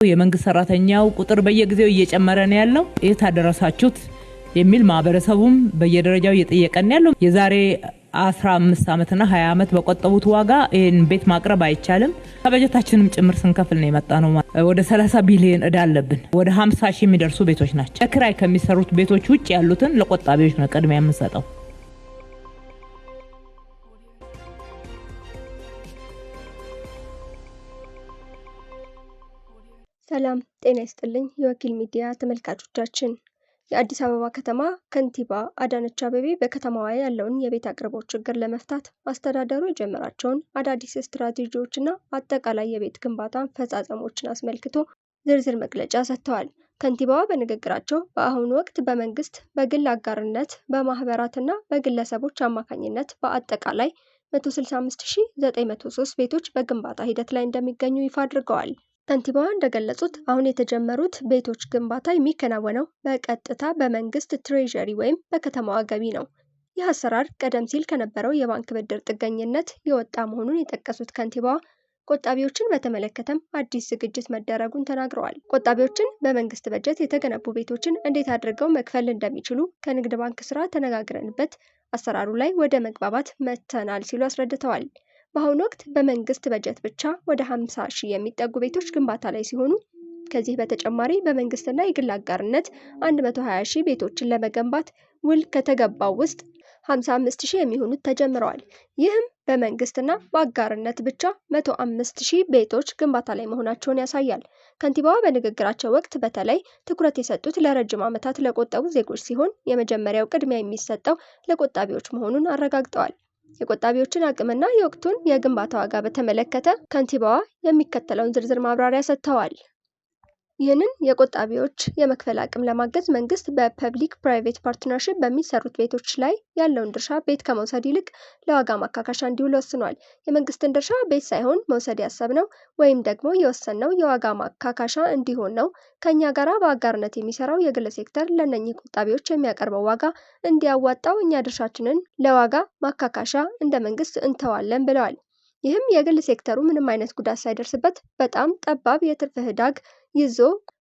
የመንግስት ሰራተኛው ቁጥር በየጊዜው እየጨመረ ነው ያለው። የታደረሳችሁት የሚል ማህበረሰቡም በየደረጃው እየጠየቀን ያለው። የዛሬ 15 ዓመትና 20 ዓመት በቆጠቡት ዋጋ ይሄን ቤት ማቅረብ አይቻልም። ከበጀታችንም ጭምር ስንከፍል ነው የመጣ ነው። ወደ 30 ቢሊዮን እዳ አለብን። ወደ 50 ሺህ የሚደርሱ ቤቶች ናቸው። ለክራይ ከሚሰሩት ቤቶች ውጭ ያሉትን ለቆጣቢዎች ነው ቅድሚያ የምንሰጠው። ሰላም ጤና ይስጥልኝ የወኪል ሚዲያ ተመልካቾቻችን። የአዲስ አበባ ከተማ ከንቲባ አዳነች አቤቤ በከተማዋ ያለውን የቤት አቅርቦት ችግር ለመፍታት አስተዳደሩ የጀመራቸውን አዳዲስ ስትራቴጂዎችና አጠቃላይ የቤት ግንባታ አፈጻጸሞችን አስመልክቶ ዝርዝር መግለጫ ሰጥተዋል። ከንቲባዋ በንግግራቸው በአሁኑ ወቅት በመንግስት፣ በግል አጋርነት፣ በማህበራትና በግለሰቦች አማካኝነት በአጠቃላይ 165903 ቤቶች በግንባታ ሂደት ላይ እንደሚገኙ ይፋ አድርገዋል። ከንቲባዋ እንደገለጹት አሁን የተጀመሩት ቤቶች ግንባታ የሚከናወነው በቀጥታ በመንግስት ትሬዠሪ ወይም በከተማዋ ገቢ ነው። ይህ አሰራር ቀደም ሲል ከነበረው የባንክ ብድር ጥገኝነት የወጣ መሆኑን የጠቀሱት ከንቲባዋ ቆጣቢዎችን በተመለከተም አዲስ ዝግጅት መደረጉን ተናግረዋል። ቆጣቢዎችን በመንግስት በጀት የተገነቡ ቤቶችን እንዴት አድርገው መክፈል እንደሚችሉ ከንግድ ባንክ ስራ ተነጋግረንበት አሰራሩ ላይ ወደ መግባባት መተናል ሲሉ አስረድተዋል። በአሁኑ ወቅት በመንግስት በጀት ብቻ ወደ 50 ሺህ የሚጠጉ ቤቶች ግንባታ ላይ ሲሆኑ ከዚህ በተጨማሪ በመንግስትና የግል አጋርነት 120 ሺህ ቤቶችን ለመገንባት ውል ከተገባው ውስጥ 55 ሺህ የሚሆኑት ተጀምረዋል። ይህም በመንግስትና በአጋርነት ብቻ 105 ሺህ ቤቶች ግንባታ ላይ መሆናቸውን ያሳያል። ከንቲባዋ በንግግራቸው ወቅት በተለይ ትኩረት የሰጡት ለረጅም ዓመታት ለቆጠቡ ዜጎች ሲሆን የመጀመሪያው ቅድሚያ የሚሰጠው ለቆጣቢዎች መሆኑን አረጋግጠዋል። የቆጣቢዎችን አቅምና የወቅቱን የግንባታ ዋጋ በተመለከተ ከንቲባዋ የሚከተለውን ዝርዝር ማብራሪያ ሰጥተዋል። ይህንን የቆጣቢዎች የመክፈል አቅም ለማገዝ መንግስት በፐብሊክ ፕራይቬት ፓርትነርሺፕ በሚሰሩት ቤቶች ላይ ያለውን ድርሻ ቤት ከመውሰድ ይልቅ ለዋጋ ማካካሻ እንዲውል ወስኗል። የመንግስትን ድርሻ ቤት ሳይሆን መውሰድ ያሰብነው ወይም ደግሞ የወሰንነው የዋጋ ማካካሻ እንዲሆን ነው። ከኛ ጋራ በአጋርነት የሚሰራው የግል ሴክተር ለነኚህ ቆጣቢዎች የሚያቀርበው ዋጋ እንዲያዋጣው እኛ ድርሻችንን ለዋጋ ማካካሻ እንደ መንግስት እንተዋለን ብለዋል። ይህም የግል ሴክተሩ ምንም አይነት ጉዳት ሳይደርስበት በጣም ጠባብ የትርፍ ህዳግ ይዞ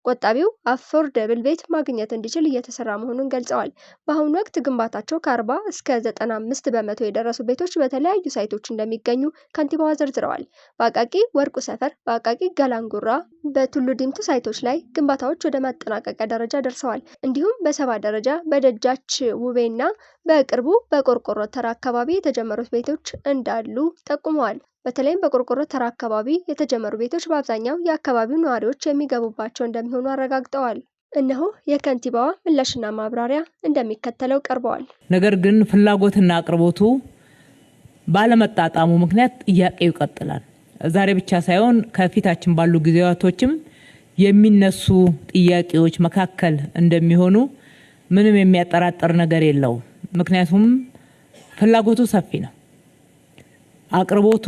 ቆጣቢው አፎርደብል ቤት ማግኘት እንዲችል እየተሰራ መሆኑን ገልጸዋል። በአሁኑ ወቅት ግንባታቸው ከ40 እስከ 95 በመቶ የደረሱ ቤቶች በተለያዩ ሳይቶች እንደሚገኙ ከንቲባዋ ዘርዝረዋል። በአቃቂ ወርቁ ሰፈር፣ በአቃቂ ገላንጉራ፣ በቱሉ ዲምቱ ሳይቶች ላይ ግንባታዎች ወደ ማጠናቀቂያ ደረጃ ደርሰዋል። እንዲሁም በሰባ ደረጃ፣ በደጃች ውቤና በቅርቡ በቆርቆሮ ተራ አካባቢ የተጀመሩት ቤቶች እንዳሉ ጠቁመዋል። በተለይም በቆርቆሮ ተራ አካባቢ የተጀመሩ ቤቶች በአብዛኛው የአካባቢው ነዋሪዎች የሚገቡባቸው እንደሚሆኑ አረጋግጠዋል። እነሆ የከንቲባዋ ምላሽና ማብራሪያ እንደሚከተለው ቀርበዋል። ነገር ግን ፍላጎትና አቅርቦቱ ባለመጣጣሙ ምክንያት ጥያቄው ይቀጥላል። ዛሬ ብቻ ሳይሆን ከፊታችን ባሉ ጊዜያቶችም የሚነሱ ጥያቄዎች መካከል እንደሚሆኑ ምንም የሚያጠራጥር ነገር የለውም። ምክንያቱም ፍላጎቱ ሰፊ ነው። አቅርቦቱ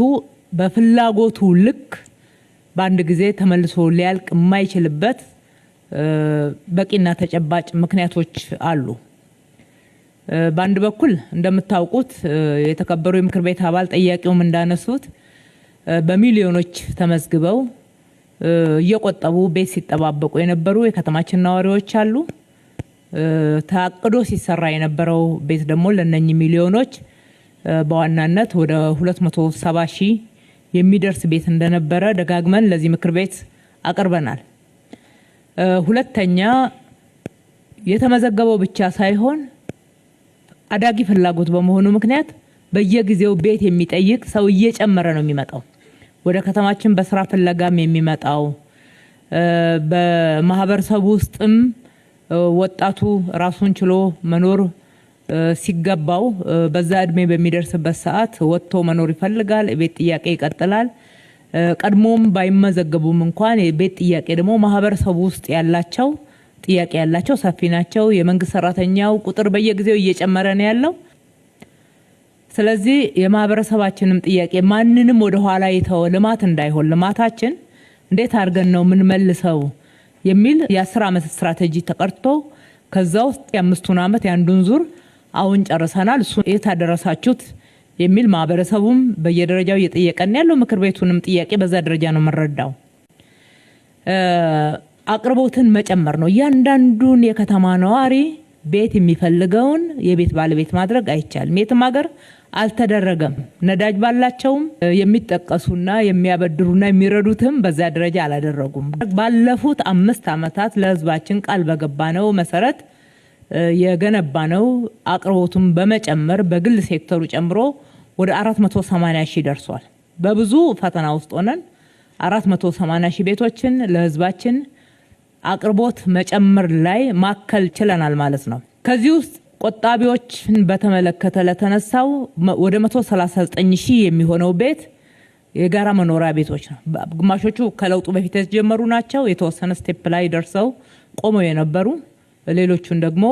በፍላጎቱ ልክ በአንድ ጊዜ ተመልሶ ሊያልቅ የማይችልበት በቂና ተጨባጭ ምክንያቶች አሉ። በአንድ በኩል እንደምታውቁት የተከበሩ የምክር ቤት አባል ጠያቂውም እንዳነሱት በሚሊዮኖች ተመዝግበው እየቆጠቡ ቤት ሲጠባበቁ የነበሩ የከተማችን ነዋሪዎች አሉ። ታቅዶ ሲሰራ የነበረው ቤት ደግሞ ለነኚህ ሚሊዮኖች በዋናነት ወደ 270 ሺህ የሚደርስ ቤት እንደነበረ ደጋግመን ለዚህ ምክር ቤት አቀርበናል። ሁለተኛ የተመዘገበው ብቻ ሳይሆን አዳጊ ፍላጎት በመሆኑ ምክንያት በየጊዜው ቤት የሚጠይቅ ሰው እየጨመረ ነው የሚመጣው። ወደ ከተማችን በስራ ፍለጋም የሚመጣው በማህበረሰቡ ውስጥም ወጣቱ ራሱን ችሎ መኖር ሲገባው በዛ እድሜ በሚደርስበት ሰዓት ወጥቶ መኖር ይፈልጋል። ቤት ጥያቄ ይቀጥላል። ቀድሞም ባይመዘገቡም እንኳን ቤት ጥያቄ ደግሞ ማህበረሰቡ ውስጥ ያላቸው ጥያቄ ያላቸው ሰፊ ናቸው። የመንግስት ሰራተኛው ቁጥር በየጊዜው እየጨመረ ነው ያለው። ስለዚህ የማህበረሰባችንም ጥያቄ ማንንም ወደ ኋላ ይተው ልማት እንዳይሆን ልማታችን እንዴት አድርገን ነው ምን መልሰው የሚል የ10 ዓመት ስትራቴጂ ተቀርጾ ከዛ ውስጥ የ5 ዓመት ያንዱን ዙር አሁን ጨርሰናል። እሱ የታደረሳችሁት የሚል ማህበረሰቡም በየደረጃው እየጠየቀን ያለው ምክር ቤቱንም ጥያቄ በዛ ደረጃ ነው መረዳው። አቅርቦትን መጨመር ነው። እያንዳንዱን የከተማ ነዋሪ ቤት የሚፈልገውን የቤት ባለቤት ማድረግ አይቻልም። የትም ሀገር አልተደረገም። ነዳጅ ባላቸውም የሚጠቀሱና የሚያበድሩና የሚረዱትም በዛ ደረጃ አላደረጉም። ባለፉት 5 ዓመታት ለህዝባችን ቃል በገባነው መሰረት የገነባነው አቅርቦቱን በመጨመር በግል ሴክተሩ ጨምሮ ወደ 480 ሺህ ደርሷል። በብዙ ፈተና ውስጥ ሆነን 480 ሺህ ቤቶችን ለህዝባችን አቅርቦት መጨመር ላይ ማከል ችለናል ማለት ነው። ከዚህ ውስጥ ቆጣቢዎችን በተመለከተ ለተነሳው ወደ 139 ሺህ የሚሆነው ቤት የጋራ መኖሪያ ቤቶች ነው። ግማሾቹ ከለውጡ በፊት የተጀመሩ ናቸው። የተወሰነ ስቴፕ ላይ ደርሰው ቆመው የነበሩ፣ ሌሎቹን ደግሞ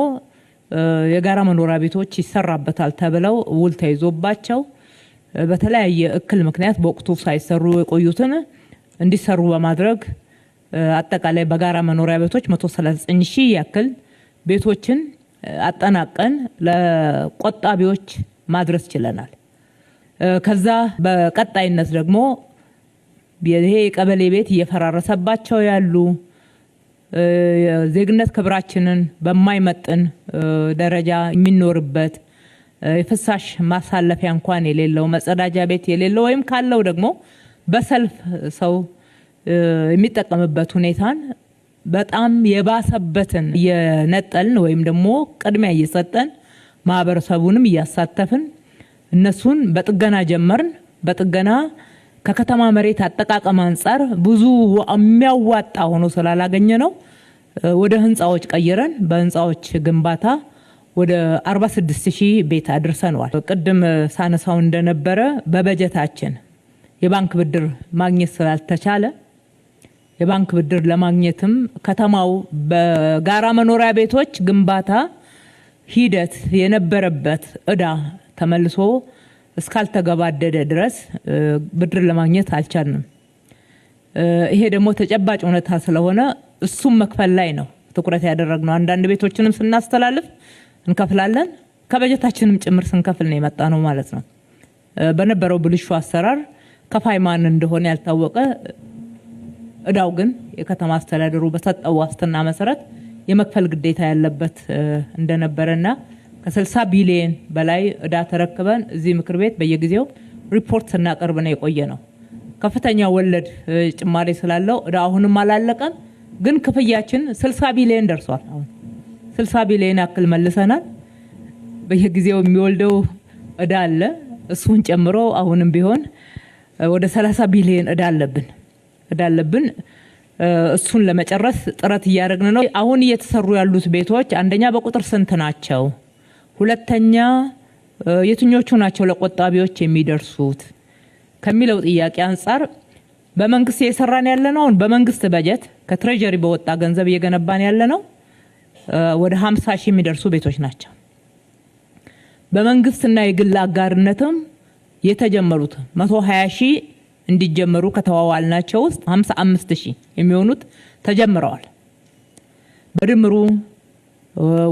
የጋራ መኖሪያ ቤቶች ይሰራበታል ተብለው ውል ተይዞባቸው በተለያየ እክል ምክንያት በወቅቱ ሳይሰሩ የቆዩትን እንዲሰሩ በማድረግ አጠቃላይ በጋራ መኖሪያ ቤቶች 139 ሺህ ያክል ቤቶችን አጠናቀን ለቆጣቢዎች ማድረስ ችለናል። ከዛ በቀጣይነት ደግሞ ይሄ ቀበሌ ቤት እየፈራረሰባቸው ያሉ ዜግነት ክብራችንን በማይመጥን ደረጃ የሚኖርበት የፍሳሽ ማሳለፊያ እንኳን የሌለው መጸዳጃ ቤት የሌለው ወይም ካለው ደግሞ በሰልፍ ሰው የሚጠቀምበት ሁኔታን በጣም የባሰበትን የነጠልን ወይም ደግሞ ቅድሚያ እየሰጠን ማህበረሰቡንም እያሳተፍን እነሱን በጥገና ጀመርን። በጥገና ከከተማ መሬት አጠቃቀም አንፃር ብዙ የሚያዋጣ ሆኖ ስላላገኘ ነው ወደ ህንጻዎች ቀይረን በህንጻዎች ግንባታ ወደ 46 ሺህ ቤት አድርሰናል። ቅድም ሳነሳው እንደነበረ በበጀታችን የባንክ ብድር ማግኘት ስላልተቻለ የባንክ ብድር ለማግኘትም ከተማው በጋራ መኖሪያ ቤቶች ግንባታ ሂደት የነበረበት እዳ ተመልሶ እስካልተገባደደ ድረስ ብድር ለማግኘት አልቻልንም። ይሄ ደግሞ ተጨባጭ ሁኔታ ስለሆነ እሱም መክፈል ላይ ነው ትኩረት ያደረግነው። አንዳንድ ቤቶችንም ስናስተላልፍ እንከፍላለን፣ ከበጀታችንም ጭምር ስንከፍል ነው የመጣ ነው ማለት ነው። በነበረው ብልሹ አሰራር ከፋይ ማን እንደሆነ ያልታወቀ እዳው ግን የከተማ አስተዳደሩ በሰጠው ዋስትና መሰረት የመክፈል ግዴታ ያለበት እንደነበረና ከ60 ቢሊዮን በላይ እዳ ተረክበን እዚህ ምክር ቤት በየጊዜው ሪፖርት ስናቀርብ ነው የቆየ ነው። ከፍተኛ ወለድ ጭማሪ ስላለው እዳ አሁንም አላለቀም፣ ግን ክፍያችን 60 ቢሊዮን ደርሷል። አሁን 60 ቢሊዮን ያክል መልሰናል። በየጊዜው የሚወልደው እዳ አለ። እሱን ጨምሮ አሁንም ቢሆን ወደ 30 ቢሊዮን እዳ አለብን። እሱን ለመጨረስ ጥረት እያደረግን ነው። አሁን እየተሰሩ ያሉት ቤቶች አንደኛ በቁጥር ስንት ናቸው? ሁለተኛ የትኞቹ ናቸው ለቆጣቢዎች የሚደርሱት ከሚለው ጥያቄ አንፃር በመንግስት እየሰራን ያለነው አሁን በመንግስት በጀት ከትሬጀሪ በወጣ ገንዘብ እየገነባን ያለነው ወደ 50 ሺህ የሚደርሱ ቤቶች ናቸው። በመንግስትና የግል አጋርነትም የተጀመሩት 120 ሺህ እንዲጀመሩ ከተዋዋልናቸው ውስጥ 55 ሺህ የሚሆኑት ተጀምረዋል። በድምሩ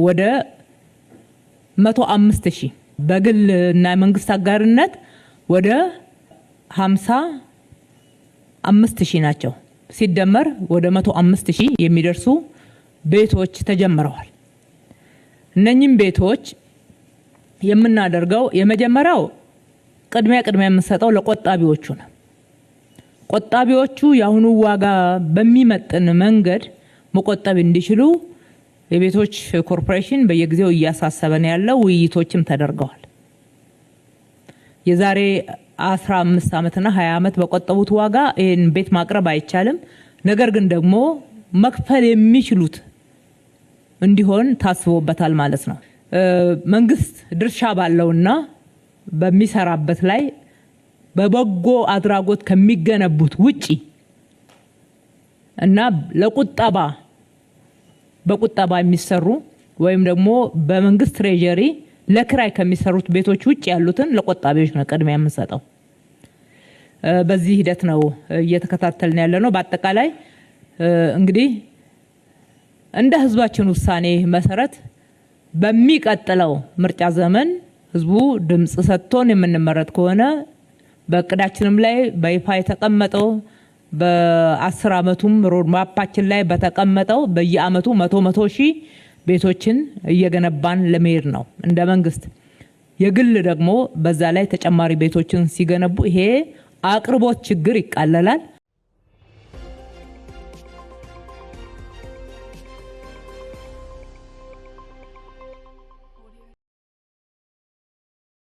ወደ 105 ሺህ በግልና መንግስት አጋርነት ወደ 55 ሺህ ናቸው። ሲደመር ወደ 105 ሺህ የሚደርሱ ቤቶች ተጀምረዋል። እነኚህም ቤቶች የምናደርገው የመጀመሪያው ቅድሚያ የምንሰጠው ለቆጣቢዎቹ ነው። ቆጣቢዎቹ የአሁኑ ዋጋ በሚመጥን መንገድ መቆጠብ እንዲችሉ የቤቶች ኮርፖሬሽን በየጊዜው እያሳሰበን ያለው ውይይቶችም ተደርገዋል። የዛሬ 15 ዓመትና 20 ዓመት በቆጠቡት ዋጋ ይሄን ቤት ማቅረብ አይቻልም። ነገር ግን ደግሞ መክፈል የሚችሉት እንዲሆን ታስቦበታል ማለት ነው። መንግስት ድርሻ ባለውና በሚሰራበት ላይ በበጎ አድራጎት ከሚገነቡት ውጪ እና በቁጠባ የሚሰሩ ወይም ደግሞ በመንግስት ትሬጀሪ ለክራይ ከሚሰሩት ቤቶች ውጪ ያሉትን ለቆጣቢዎች ነው ቅድሚያ የምንሰጠው። በዚህ ሂደት ነው እየተከታተልን ያለነው። በአጠቃላይ እንግዲህ እንደ ህዝባችን ውሳኔ መሰረት በሚቀጥለው ምርጫ ዘመን ህዝቡ ድምጽ ሰጥቶን የምንመረጥ ከሆነ በእቅዳችንም ላይ በይፋ የተቀመጠው በ10 ዓመቱም ሮድማፓችን ላይ በተቀመጠው በየአመቱ 100 ሺህ ቤቶችን እየገነባን ለመሄድ ነው እንደ መንግስት። የግል ደግሞ በዛ ላይ ተጨማሪ ቤቶችን ሲገነቡ ይሄ አቅርቦት ችግር ይቃለላል።